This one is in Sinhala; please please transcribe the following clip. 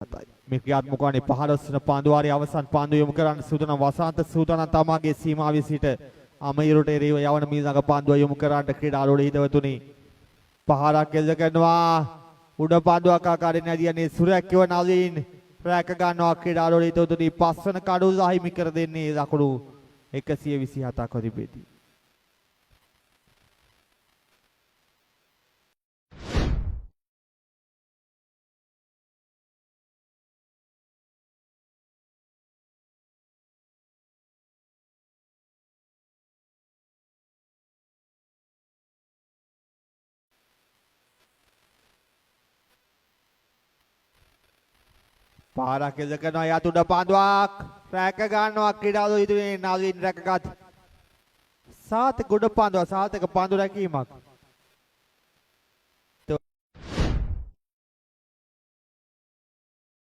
මේ ක්‍රියාත්මක වන්නේ 15 වන පාන්දුවාරයේ අවසන් පාන්දු යොමු කරන්න සූදානම් වසන්ත සූදානම් තමාගේ සීමාවේ සිට අමයුරට එරෙහිව යවන මීළඟ පාන්දුව යොමු කරන්නට ක්‍රීඩාලුවල හිතවතුනි පහරක් එල්ල කරනවා උඩ පාන්දුවක් ආකාරයෙන් ඇදියන්නේ සුරැක්කව නලින් රැක ගන්නවා ක්‍රීඩාලුවල හිතවතුනි පස්වන කඩුව හිමි කර දෙන්නේ දකුණු 127ක් වදිපෙති. පාරක් එල්ල කරනවා යතුඩ පාන්දුවක් රැක ගන්නවා ක්‍රීඩාලුවල හිතවතුනි නලින් රැකගත් සාතක ගොඩ පාන්දුව සාතක පාන්දු රැකීමක්